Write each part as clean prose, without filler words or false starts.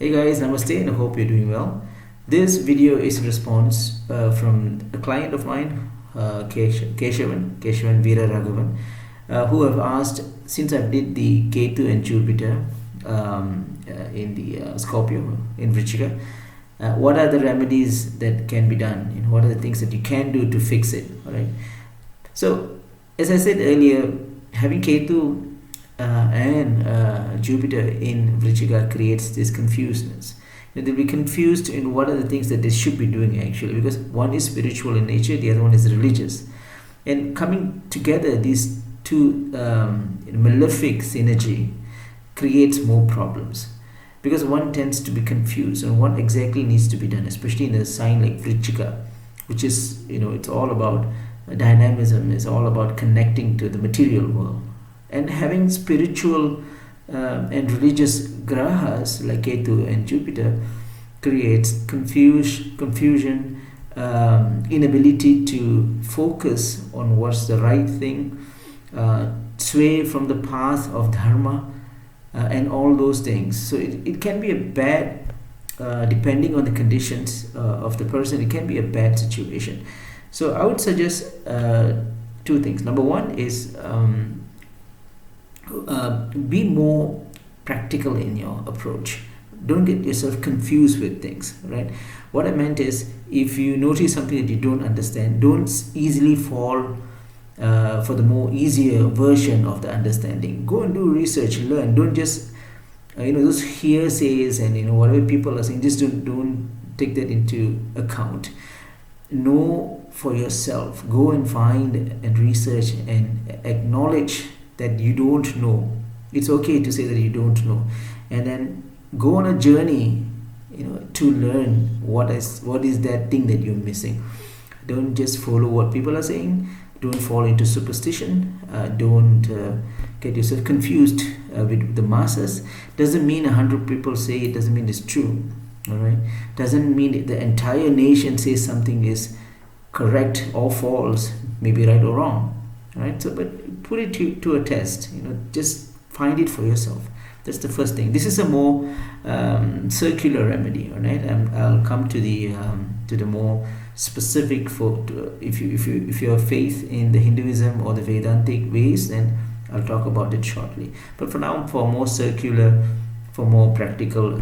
Hey guys, namaste and I hope you're doing well. This video is a response from a client of mine, Keshavan Veera Raghavan, who have asked, since I did the Ketu and Jupiter in the Scorpio in Vritchika, what are the remedies that can be done? What are the things that you can do to fix it? All right. So, as I said earlier, having Ketu and Jupiter in Vritchika creates this confusedness. They'll be confused in what are the things that they should be doing actually, because one is spiritual in nature, the other one is religious. And coming together, these two malefic synergy creates more problems, because one tends to be confused on what exactly needs to be done, especially in a sign like Vritchika, which is, it's all about dynamism, it's all about connecting to the material world. And having spiritual and religious grahas like Ketu and Jupiter creates confusion, inability to focus on what's the right thing, sway from the path of dharma, and all those things. So it can be a bad, depending on the conditions of the person, it can be a bad situation. So I would suggest two things. Number one is be more practical in your approach. Don't get yourself confused with things, right? What I meant is, if you notice something that you don't understand, don't easily fall for the more easier version of the understanding. Go and do research, learn. Don't just those hearsays and whatever people are saying, just don't take that into account. Know for yourself. Go and find and research and acknowledge that you don't know. It's okay to say that you don't know, and then go on a journey, to learn what is that thing that you're missing. Don't just follow what people are saying. Don't fall into superstition. Don't get yourself confused with the masses. Doesn't mean 100 people say it. Doesn't mean it's true. All right. Doesn't mean the entire nation says something is correct or false, maybe right or wrong. Right. So, but put it to a test. Just find it for yourself. That's the first thing. This is a more circular remedy. All right. I'll come to the more specific if you have faith in the Hinduism or the Vedantic ways, then I'll talk about it shortly. But for now, for a more circular, for more practical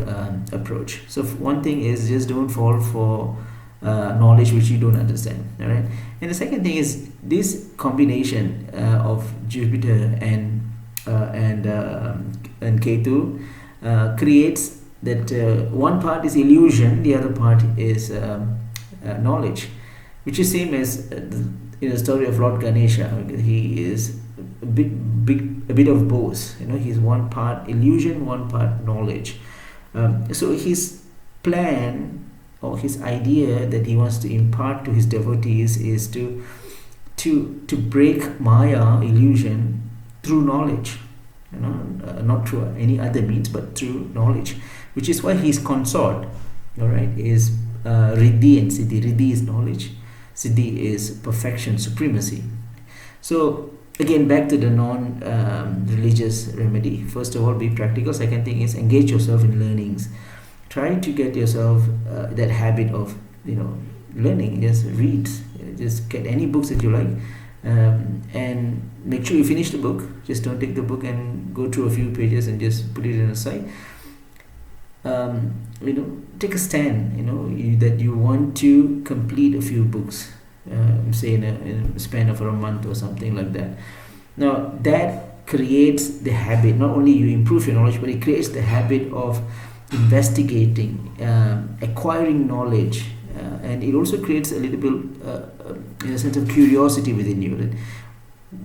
approach. So one thing is, just don't fall for knowledge which you don't understand. All right. And the second thing is, this combination of Jupiter and Ketu creates that one part is illusion, the other part is knowledge, which is same as the story of Lord Ganesha. He is a bit of both. He's one part illusion, one part knowledge. So his plan or his idea that he wants to impart to his devotees is to break Maya, illusion, through knowledge. Not through any other means, but through knowledge, which is why his consort, all right, is Riddhi and Siddhi. Riddhi is knowledge, Siddhi is perfection, supremacy. So again, back to the non-religious remedy. First of all, be practical. Second thing is, engage yourself in learnings. Try to get yourself that habit of learning. Just read, just get any books that you like, and make sure you finish the book. Just don't take the book and go through a few pages and just put it in a side. Take a stand, that you want to complete a few books, say in a span of a month or something like that. Now that creates the habit. Not only you improve your knowledge, but it creates the habit of investigating, acquiring knowledge, and it also creates a little bit in a sense of curiosity within you. That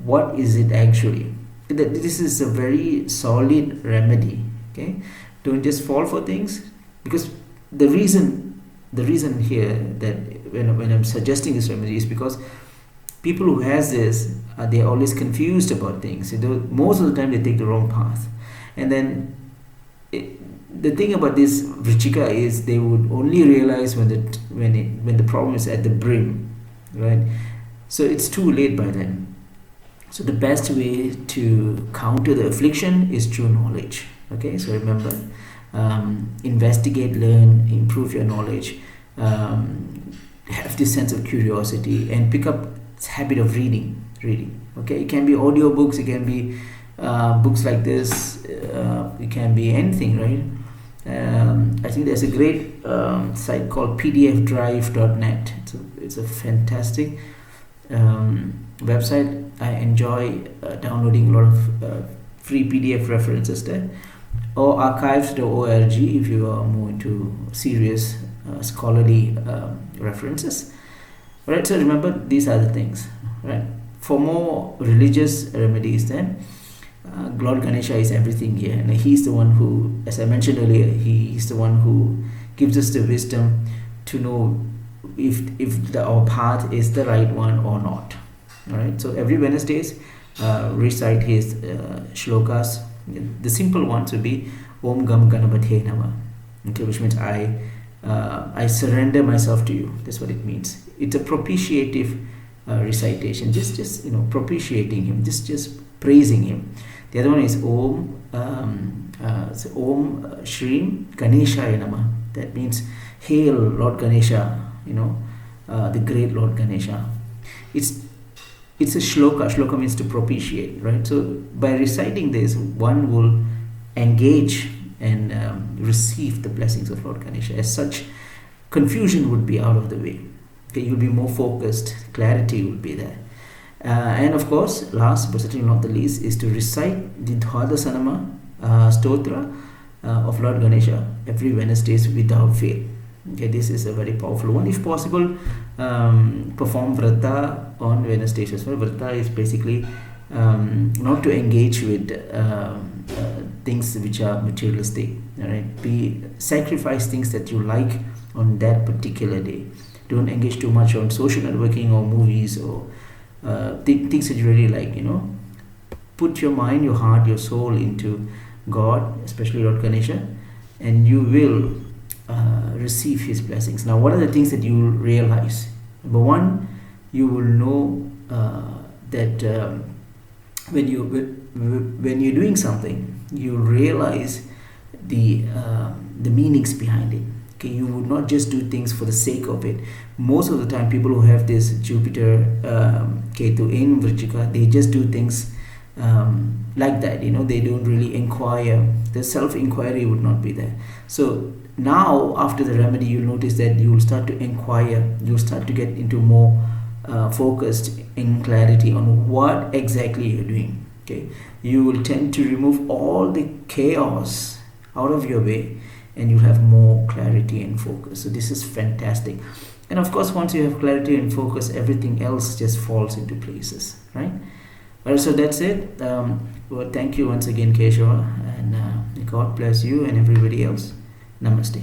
what is it actually? That this is a very solid remedy. Okay, don't just fall for things, because the reason here that when I'm suggesting this remedy is because people who has this, they're always confused about things. Most of the time they take the wrong path, and then the thing about this Vritchika is, they would only realize when the problem is at the brim, right? So it's too late by then. So the best way to counter the affliction is through knowledge. Okay, so remember, investigate, learn, improve your knowledge, have this sense of curiosity, and pick up this habit of reading. Okay, it can be audio books, it can be books like this, it can be anything, right? I think there's a great site called pdfdrive.net. It's a fantastic website. I enjoy downloading a lot of free PDF references there, or archives.org if you are more into serious scholarly references. Right, so remember, these are the things, right? For more religious remedies, then Lord Ganesha is everything here, and he's the one who, as I mentioned earlier, he's the one who gives us the wisdom to know if our path is the right one or not. All right, so every Wednesdays recite his shlokas. The simple ones would be Om Gam Ganapathe Nama, okay, which means I surrender myself to you. That's what it means. It's a propitiative recitation, just propitiating him, just praising him. The other one is Om Shrim Ganeshaya Nama. That means hail Lord Ganesha, the great Lord Ganesha. It's a shloka. Shloka means to propitiate, right? So by reciting this, one will engage and receive the blessings of Lord Ganesha. As such, confusion would be out of the way. Okay, you'll be more focused, clarity will be there. And of course, last but certainly not the least, is to recite the Dwadasanama Stotra of Lord Ganesha every Wednesdays without fail. Okay, this is a very powerful one. If possible, perform Vrata on Wednesdays as well. Vrata is basically not to engage with things which are materialistic. Right? Sacrifice things that you like on that particular day. Don't engage too much on social networking or movies or things that you really like. Put your mind, your heart, your soul into God, especially Lord Ganesha, and you will receive his blessings. Now, what are the things that you will realize? Number one, you will know that when you're doing something, you realize the meanings behind it. Okay, you would not just do things for the sake of it. Most of the time, people who have this Jupiter Ketu in Vritchika, they just do things like that. They don't really inquire. The self-inquiry would not be there. So now, after the remedy, you'll notice that you'll start to inquire. You'll start to get into more focused in clarity on what exactly you're doing. Okay, you will tend to remove all the chaos out of your way, and you'll have more clarity and focus. So this is fantastic. And of course, once you have clarity and focus, everything else just falls into places, right? Well, so that's it. Well, thank you once again, Keshava, and God bless you and everybody else. Namaste.